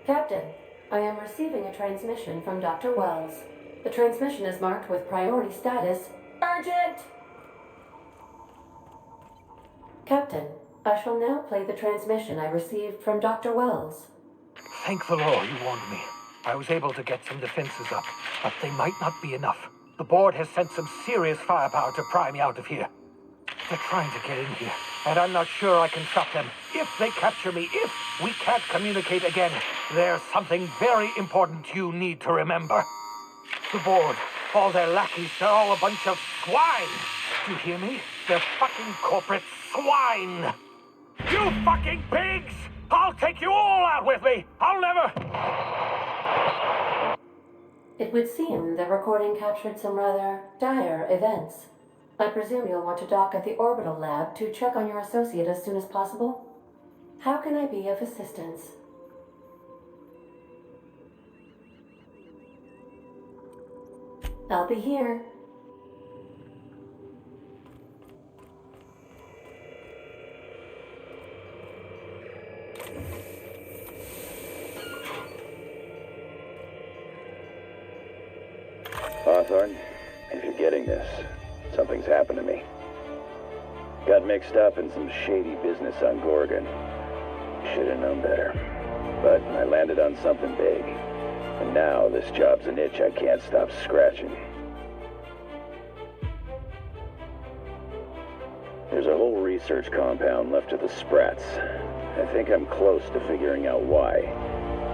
Captain, I am receiving a transmission from Dr. Wells. The transmission is marked with priority status. Urgent! Captain, I shall now play the transmission I received from Dr. Wells. Thank the Lord you warned me. I was able to get some defenses up, but they might not be enough. The board has sent some serious firepower to pry me out of here. They're trying to get in here, and I'm not sure I can stop them. If they capture me, if we can't communicate again, there's something very important you need to remember. The board, all their lackeys, they're all a bunch of swine. Do you hear me? They're fucking corporate swine. You fucking pigs! I'll take you all out with me! I'll never... It would seem the recording captured some rather dire events. I presume you'll want to dock at the orbital lab to check on your associate as soon as possible? How can I be of assistance? I'll be here. Hawthorne, if you're getting this, something's happened to me. Got mixed up in some shady business on Gorgon. Should have known better. But I landed on something big. And now this job's an itch I can't stop scratching. There's a whole research compound left of the Sprats. I think I'm close to figuring out why.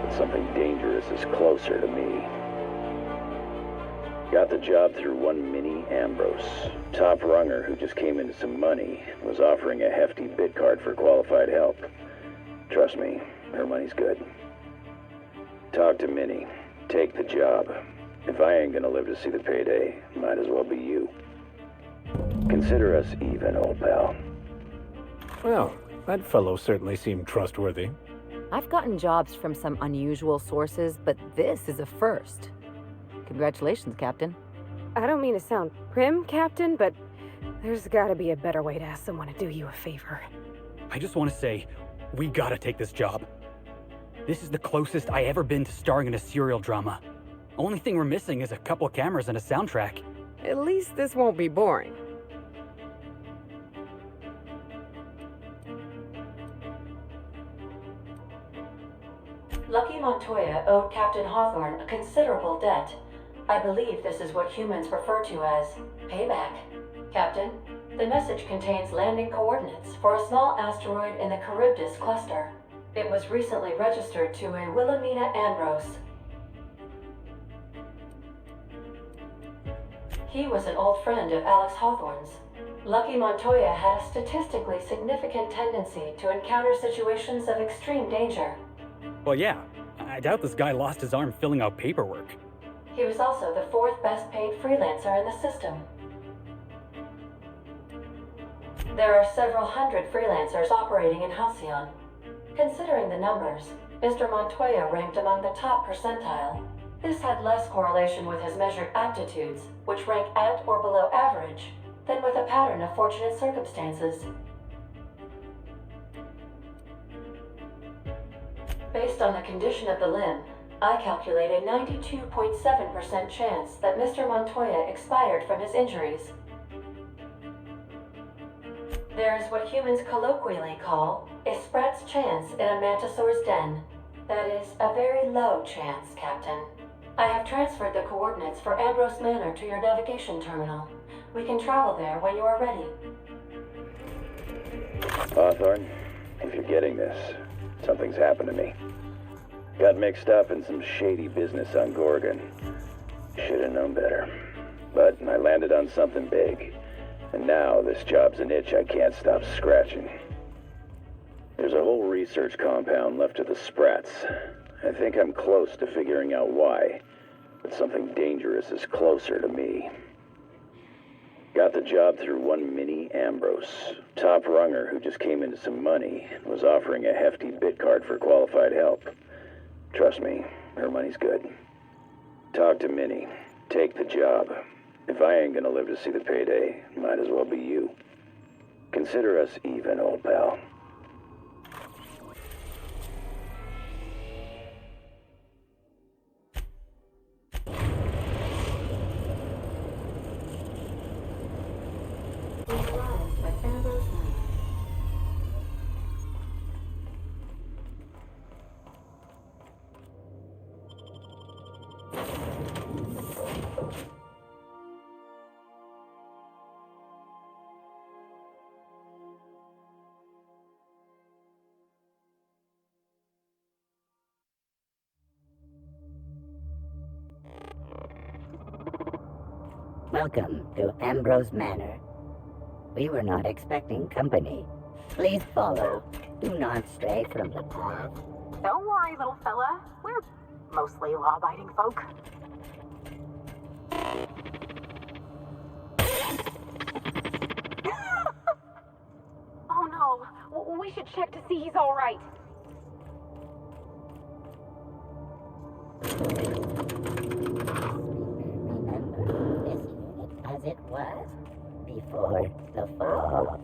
But something dangerous is closer to me. Got the job through one Minnie Ambrose. Top runger who just came into some money, was offering a hefty bid card for qualified help. Trust me, her money's good. Talk to Minnie. Take the job. If I ain't gonna live to see the payday, might as well be you. Consider us even, old pal. Well, that fellow certainly seemed trustworthy. I've gotten jobs from some unusual sources, but this is a first. Congratulations, Captain. I don't mean to sound prim, Captain, but there's gotta be a better way to ask someone to do you a favor. I just want to say, we gotta take this job. This is the closest I ever been to starring in a serial drama. Only thing we're missing is a couple cameras and a soundtrack. At least this won't be boring. Lucky Montoya owed Captain Hawthorne a considerable debt. I believe this is what humans refer to as payback. Captain, the message contains landing coordinates for a small asteroid in the Charybdis cluster. It was recently registered to a Wilhelmina Ambrose. He was an old friend of Alex Hawthorne's. Lucky Montoya had a statistically significant tendency to encounter situations of extreme danger. Well, yeah, I doubt this guy lost his arm filling out paperwork. He was also the fourth best paid freelancer in the system. There are several hundred freelancers operating in Halcyon. Considering the numbers, Mr. Montoya ranked among the top percentile. This had less correlation with his measured aptitudes, which rank at or below average, than with a pattern of fortunate circumstances. Based on the condition of the limb, I calculate a 92.7% chance that Mr. Montoya expired from his injuries. There is what humans colloquially call a sprat's chance in a mantisaur's den. That is a very low chance, Captain. I have transferred the coordinates for Ambrose Manor to your navigation terminal. We can travel there when you are ready. Hawthorne, if you're getting this, something's happened to me. Got mixed up in some shady business on Gorgon. Should have known better. But I landed on something big. And now this job's an itch I can't stop scratching. There's a whole research compound left of the Sprats. I think I'm close to figuring out why. But something dangerous is closer to me. Got the job through one Minnie Ambrose. Top runger who just came into some money, was offering a hefty bid card for qualified help. Trust me, her money's good. Talk to Minnie. Take the job. If I ain't gonna live to see the payday, might as well be you. Consider us even, old pal. We've arrived at Ambrose Manor. Welcome to Ambrose Manor. We were not expecting company. Please follow. Do not stray from the path. Don't worry, little fella. We're mostly law-abiding folk. Oh no, we should check to see he's all right. Remember this unit as it was before the fall.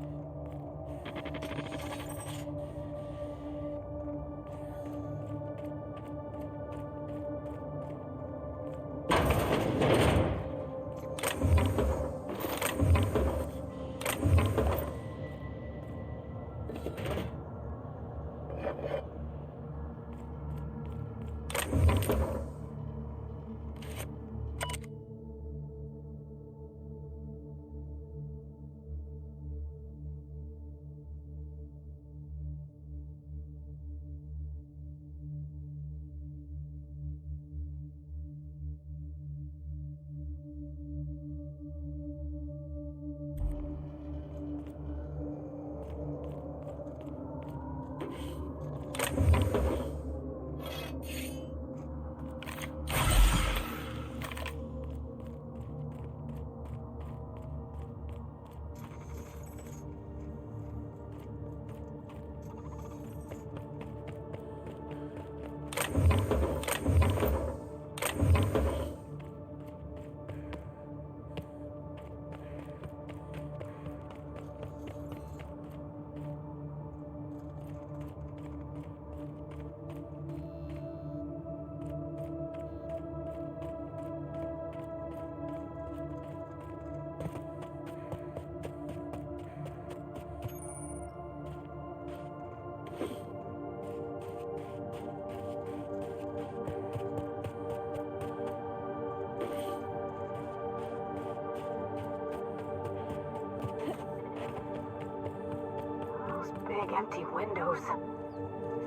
Big empty windows.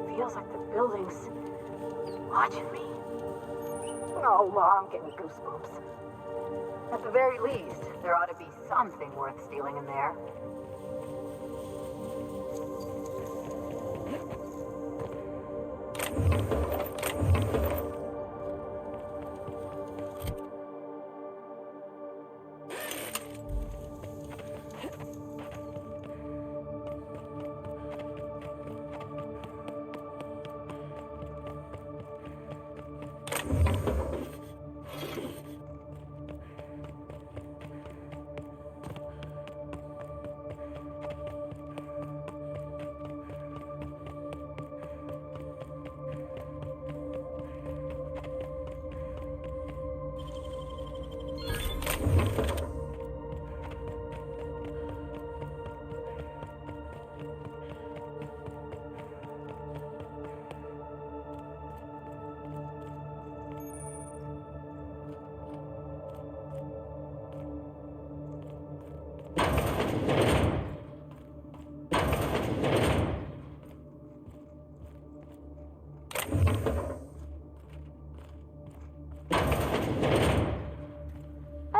Feels like the building's watching me. Oh, I'm getting goosebumps. At the very least, there ought to be something worth stealing in there.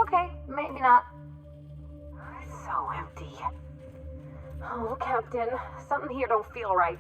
Okay, maybe not. So empty. Oh, Captain, something here don't feel right.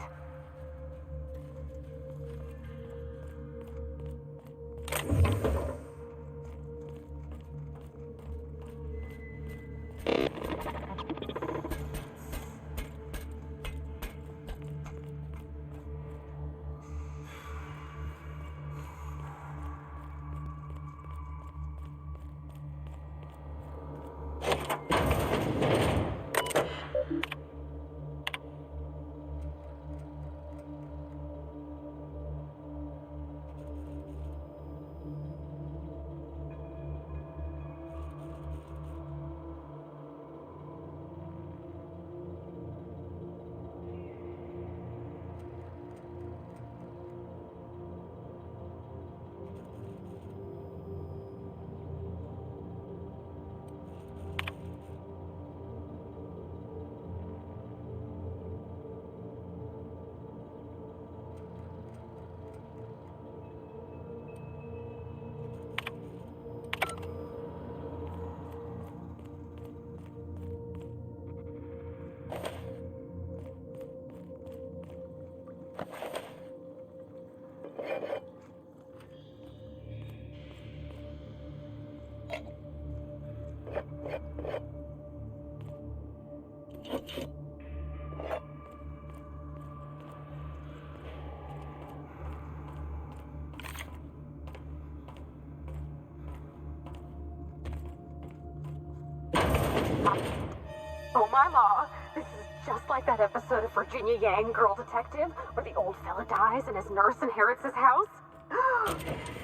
Oh my law, this is just like that episode of Virginia Yang, Girl Detective, where the old fella dies and his nurse inherits his house.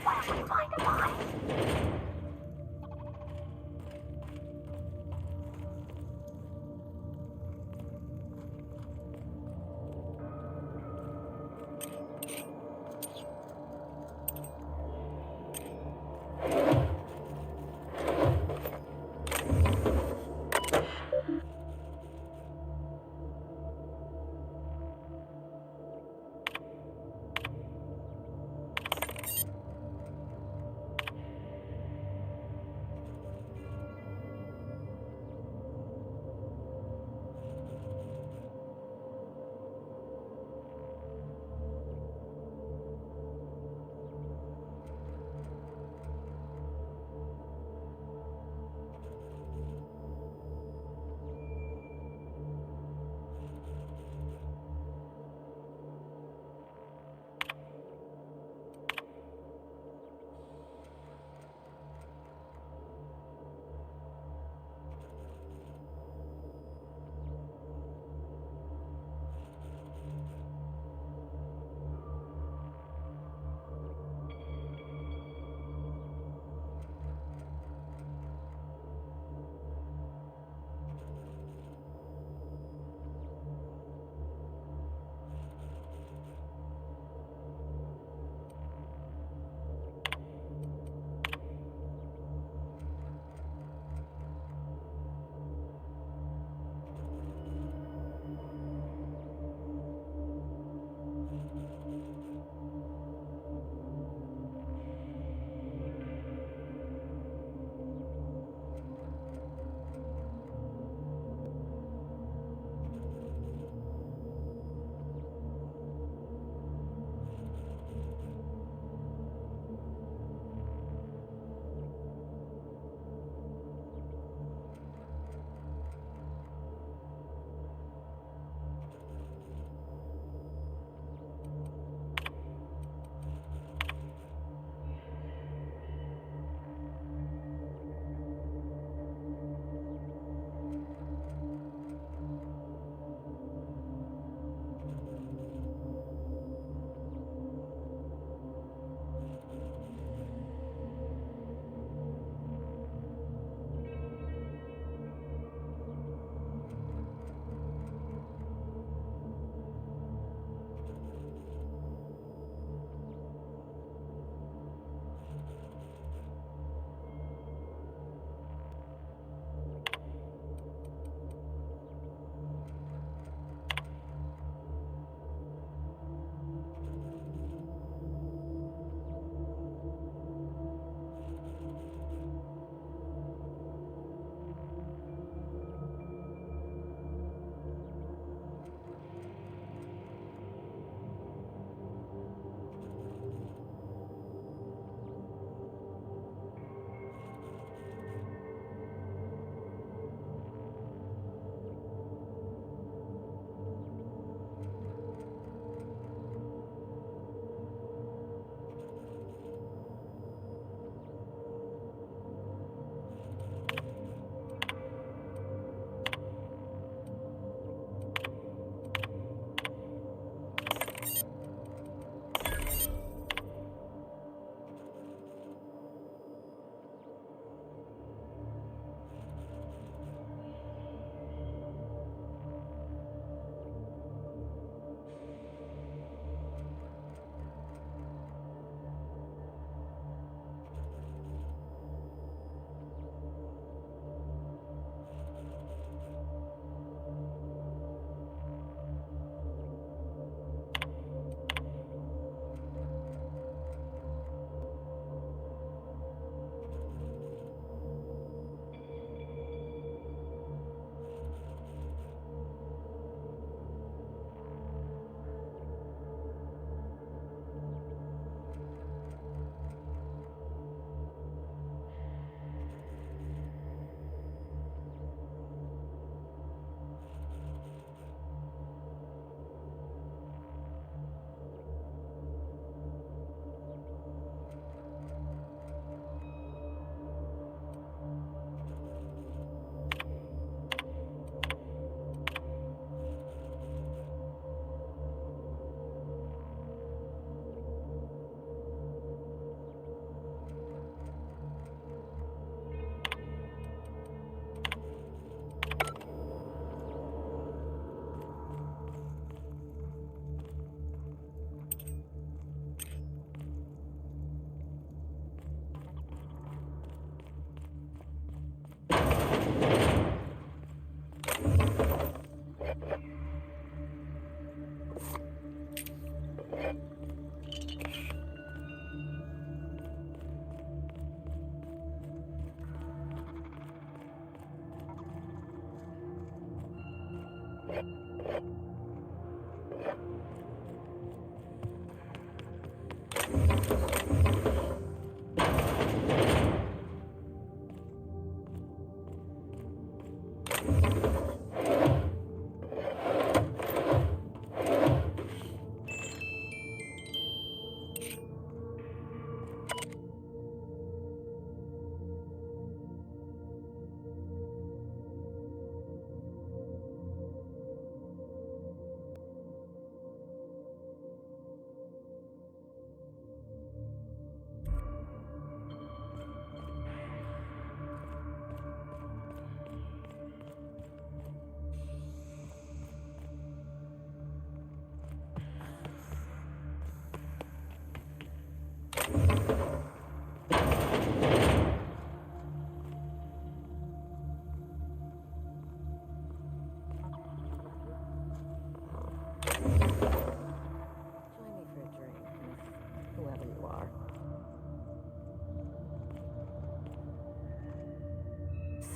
What if we find a body?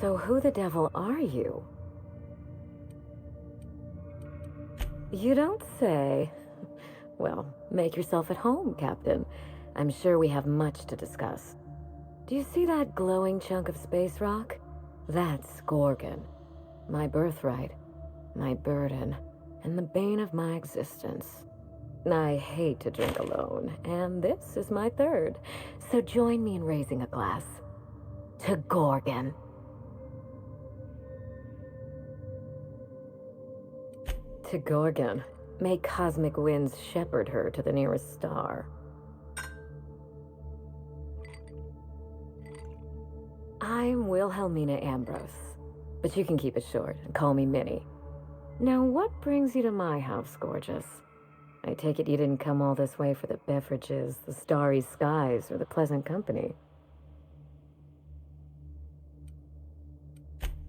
So who the devil are you? You don't say. Well, make yourself at home, Captain. I'm sure we have much to discuss. Do you see that glowing chunk of space rock? That's Gorgon. My birthright, my burden, and the bane of my existence. I hate to drink alone, and this is my third. So join me in raising a glass. To Gorgon. To Gorgon. May cosmic winds shepherd her to the nearest star. I'm Wilhelmina Ambrose, but you can keep it short and call me Minnie. Now, what brings you to my house, gorgeous? I take it you didn't come all this way for the beverages, the starry skies, or the pleasant company.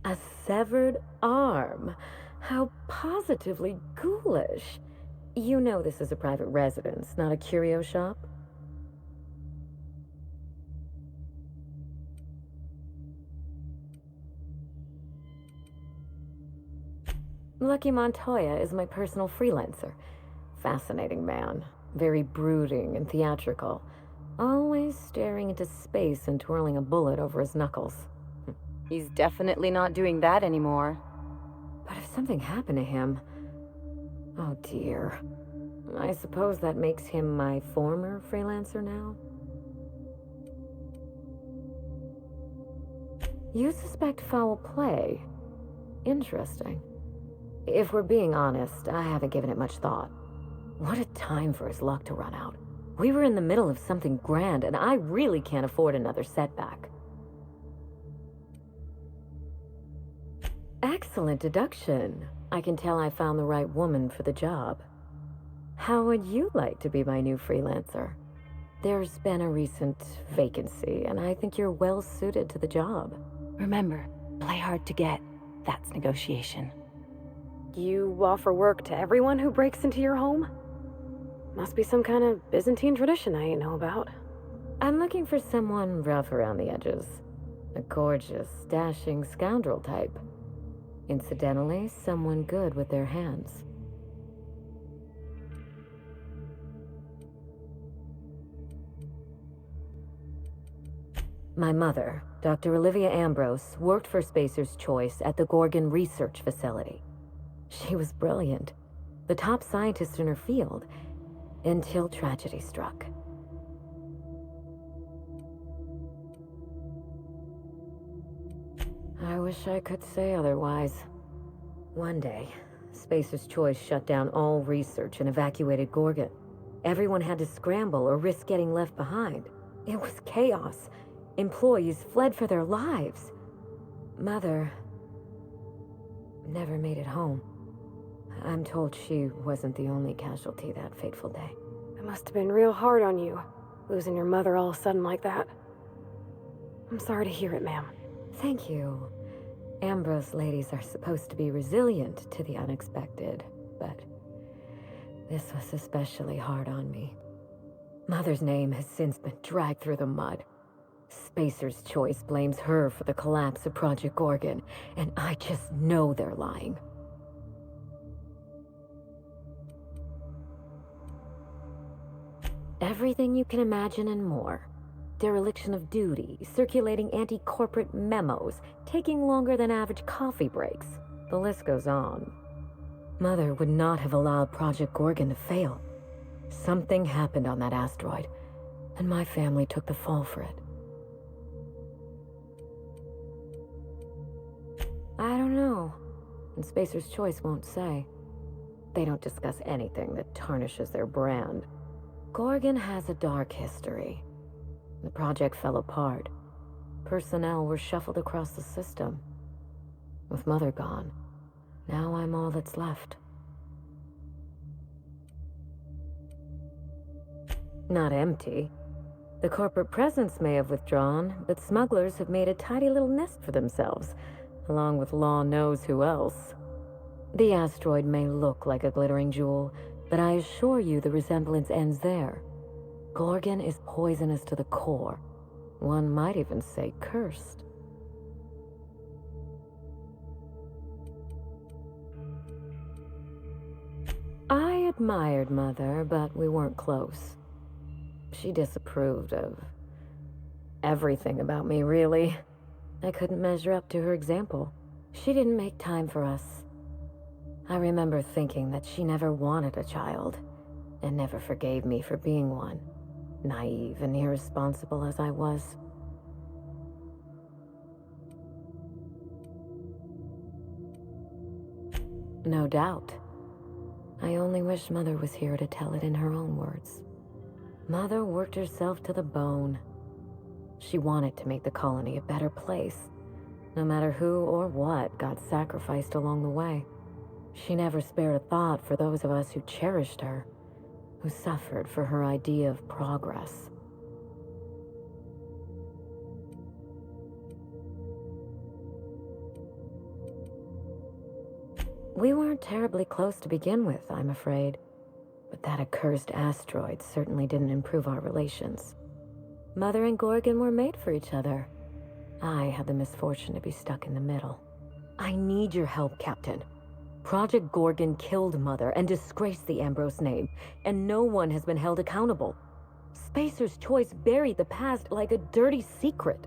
A severed arm? How positively ghoulish. You know this is a private residence, not a curio shop? Lucky Montoya is my personal freelancer. Fascinating man. Very brooding and theatrical. Always staring into space and twirling a bullet over his knuckles. He's definitely not doing that anymore. But if something happened to him... Oh dear. I suppose that makes him my former freelancer now? You suspect foul play? Interesting. If we're being honest, I haven't given it much thought. What a time for his luck to run out. We were in the middle of something grand, and I really can't afford another setback. Excellent deduction. I can tell I found the right woman for the job. How would you like to be my new freelancer? There's been a recent vacancy, and I think you're well suited to the job. Remember, play hard to get. That's negotiation. You offer work to everyone who breaks into your home? Must be some kind of Byzantine tradition I ain't know about. I'm looking for someone rough around the edges. A gorgeous, dashing scoundrel type. Incidentally, someone good with their hands. My mother, Dr. Olivia Ambrose, worked for Spacer's Choice at the Gorgon Research Facility. She was brilliant, the top scientist in her field, until tragedy struck. I wish I could say otherwise. One day, Spacer's Choice shut down all research and evacuated Gorgon. Everyone had to scramble or risk getting left behind. It was chaos. Employees fled for their lives. Mother never made it home. I'm told she wasn't the only casualty that fateful day. It must have been real hard on you, losing your mother all of a sudden like that. I'm sorry to hear it, ma'am. Thank you. Ambrose ladies are supposed to be resilient to the unexpected, but this was especially hard on me. Mother's name has since been dragged through the mud. Spacer's Choice blames her for the collapse of Project Gorgon, and I just know they're lying. Everything you can imagine and more. Dereliction of duty, circulating anti-corporate memos, taking longer than average coffee breaks. The list goes on. Mother would not have allowed Project Gorgon to fail. Something happened on that asteroid, and my family took the fall for it. I don't know, and Spacer's Choice won't say. They don't discuss anything that tarnishes their brand. Gorgon has a dark history. The project fell apart. Personnel were shuffled across the system. With Mother gone, now I'm all that's left. Not empty. The corporate presence may have withdrawn, but smugglers have made a tidy little nest for themselves, along with law knows who else. The asteroid may look like a glittering jewel, but I assure you the resemblance ends there. Gorgon is poisonous to the core. One might even say cursed. admired Mother, but we weren't close. She disapproved of everything about me, really. I couldn't measure up to her example. She didn't make time for us. I remember thinking that she never wanted a child, and never forgave me for being one, naive and irresponsible as I was. No doubt. I only wish Mother was here to tell it in her own words. Mother worked herself to the bone. She wanted to make the colony a better place, no matter who or what got sacrificed along the way. She never spared a thought for those of us who cherished her, who suffered for her idea of progress. We weren't terribly close to begin with, I'm afraid. But that accursed asteroid certainly didn't improve our relations. Mother and Gorgon were made for each other. I had the misfortune to be stuck in the middle. I need your help, Captain. Project Gorgon killed Mother and disgraced the Ambrose name, and no one has been held accountable. Spacer's Choice buried the past like a dirty secret.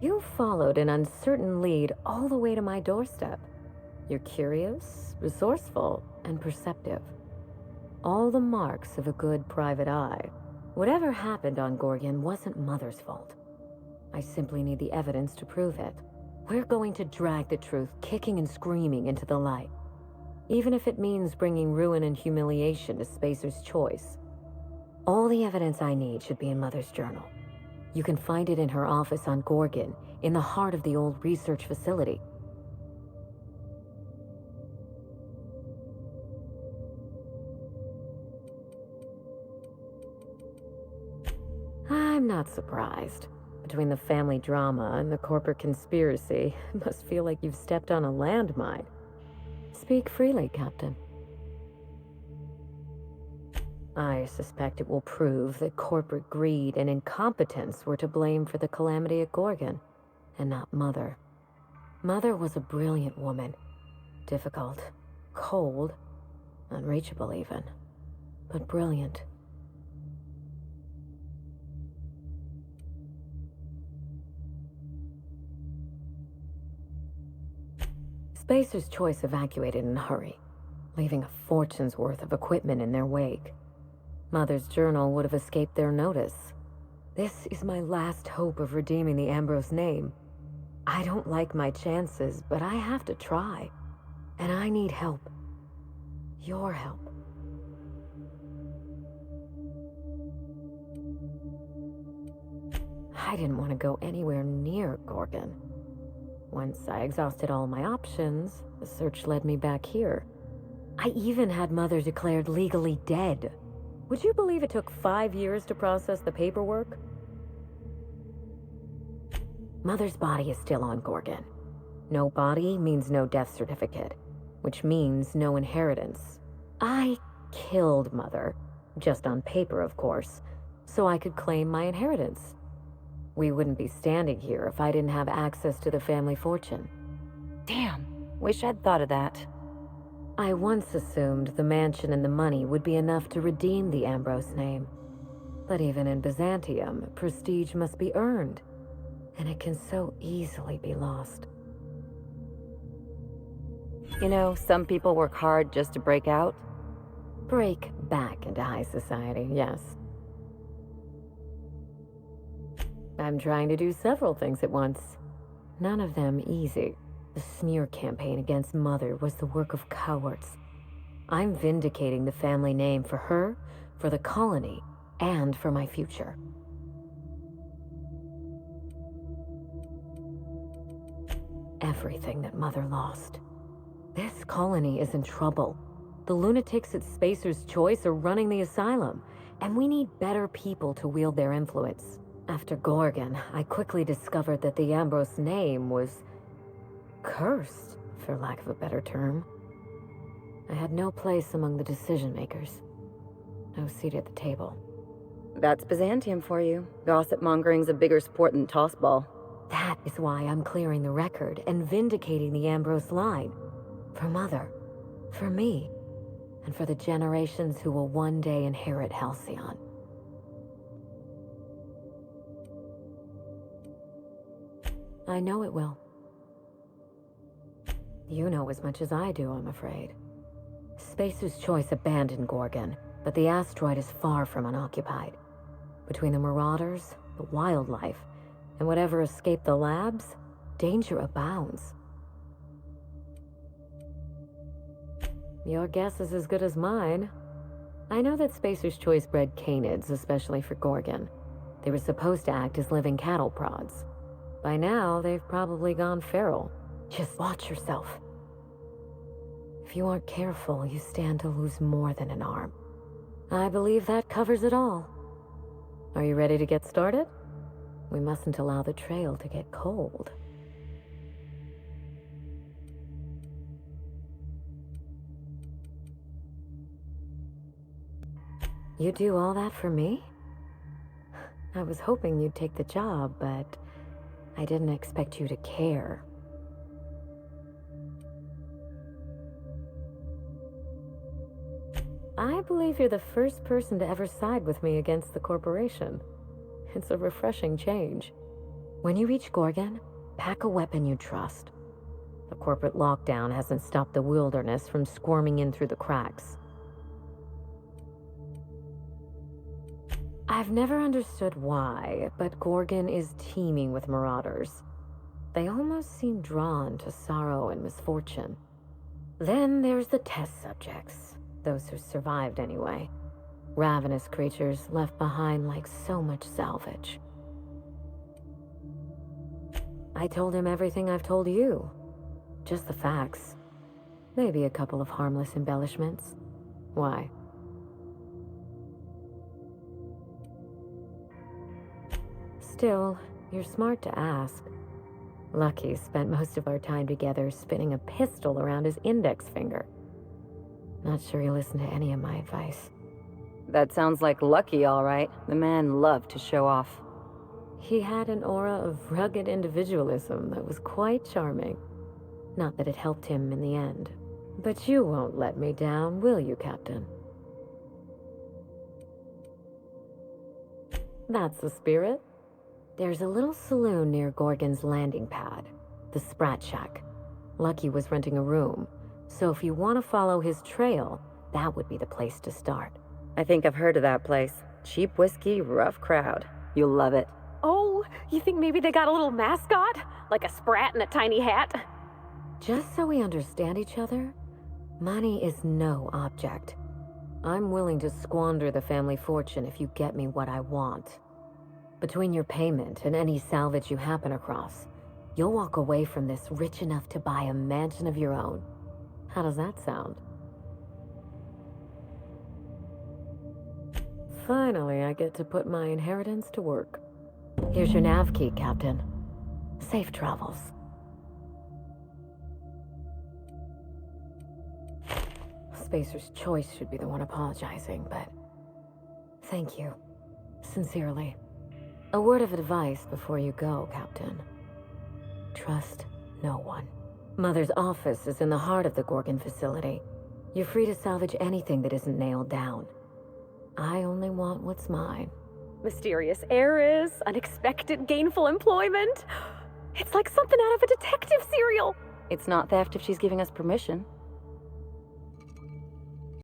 You followed an uncertain lead all the way to my doorstep. You're curious, resourceful, and perceptive. All the marks of a good private eye. Whatever happened on Gorgon wasn't Mother's fault. I simply need the evidence to prove it. We're going to drag the truth kicking and screaming into the light. Even if it means bringing ruin and humiliation to Spacer's Choice. All the evidence I need should be in Mother's journal. You can find it in her office on Gorgon, in the heart of the old research facility. I'm not surprised. Between the family drama and the corporate conspiracy, it must feel like you've stepped on a landmine. Speak freely, Captain. I suspect it will prove that corporate greed and incompetence were to blame for the calamity at Gorgon, and not Mother. Mother was a brilliant woman. Difficult, cold, unreachable even, but brilliant. Spacer's Choice evacuated in a hurry, leaving a fortune's worth of equipment in their wake. Mother's journal would have escaped their notice. This is my last hope of redeeming the Ambrose name. I don't like my chances, but I have to try. And I need help. Your help. I didn't want to go anywhere near Gorgon. Once I exhausted all my options, the search led me back here. I even had Mother declared legally dead. Would you believe it took 5 years to process the paperwork? Mother's body is still on Gorgon. No body means no death certificate, which means no inheritance. I killed Mother, just on paper, of course, so I could claim my inheritance. We wouldn't be standing here if I didn't have access to the family fortune. Damn, wish I'd thought of that. I once assumed the mansion and the money would be enough to redeem the Ambrose name. But even in Byzantium, prestige must be earned, and it can so easily be lost. You know, some people work hard just to break out. Break back into high society, yes. I'm trying to do several things at once. None of them easy. The smear campaign against Mother was the work of cowards. I'm vindicating the family name for her, for the colony, and for my future. Everything that Mother lost. This colony is in trouble. The lunatics at Spacer's Choice are running the asylum, and we need better people to wield their influence. After Gorgon, I quickly discovered that the Ambrose name was cursed, for lack of a better term. I had no place among the decision makers. No seat at the table. That's Byzantium for you. Gossip mongering's a bigger sport than tossball. That is why I'm clearing the record and vindicating the Ambrose line. For Mother, for me, and for the generations who will one day inherit Halcyon. I know it will. You know as much as I do, I'm afraid. Spacer's Choice abandoned Gorgon, but the asteroid is far from unoccupied. Between the marauders, the wildlife, and whatever escaped the labs, danger abounds. Your guess is as good as mine. I know that Spacer's Choice bred canids, especially for Gorgon. They were supposed to act as living cattle prods. By now, they've probably gone feral. Just watch yourself. If you aren't careful, you stand to lose more than an arm. I believe that covers it all. Are you ready to get started? We mustn't allow the trail to get cold. You do all that for me? I was hoping you'd take the job, but I didn't expect you to care. I believe you're the first person to ever side with me against the corporation. It's a refreshing change. When you reach Gorgon, pack a weapon you trust. The corporate lockdown hasn't stopped the wilderness from squirming in through the cracks. I've never understood why, but Gorgon is teeming with marauders. They almost seem drawn to sorrow and misfortune. Then there's the test subjects, those who survived anyway. Ravenous creatures left behind like so much salvage. I told him everything I've told you. Just the facts. Maybe a couple of harmless embellishments. Why? Still, you're smart to ask. Lucky spent most of our time together spinning a pistol around his index finger. Not sure he listened to any of my advice. That sounds like Lucky, all right. The man loved to show off. He had an aura of rugged individualism that was quite charming. Not that it helped him in the end. But you won't let me down, will you, Captain? That's the spirit. There's a little saloon near Gorgon's landing pad, the Sprat Shack. Lucky was renting a room, so if you want to follow his trail, that would be the place to start. I think I've heard of that place. Cheap whiskey, rough crowd. You'll love it. Oh, you think maybe they got a little mascot? Like a sprat in a tiny hat? Just so we understand each other, money is no object. I'm willing to squander the family fortune if you get me what I want. Between your payment and any salvage you happen across, you'll walk away from this rich enough to buy a mansion of your own. How does that sound? Finally, I get to put my inheritance to work. Here's your nav key, Captain. Safe travels. Spacer's Choice should be the one apologizing, but thank you. Sincerely. A word of advice before you go, Captain. Trust no one. Mother's office is in the heart of the Gorgon facility. You're free to salvage anything that isn't nailed down. I only want what's mine. Mysterious heiress, unexpected gainful employment. It's like something out of a detective serial. It's not theft if she's giving us permission.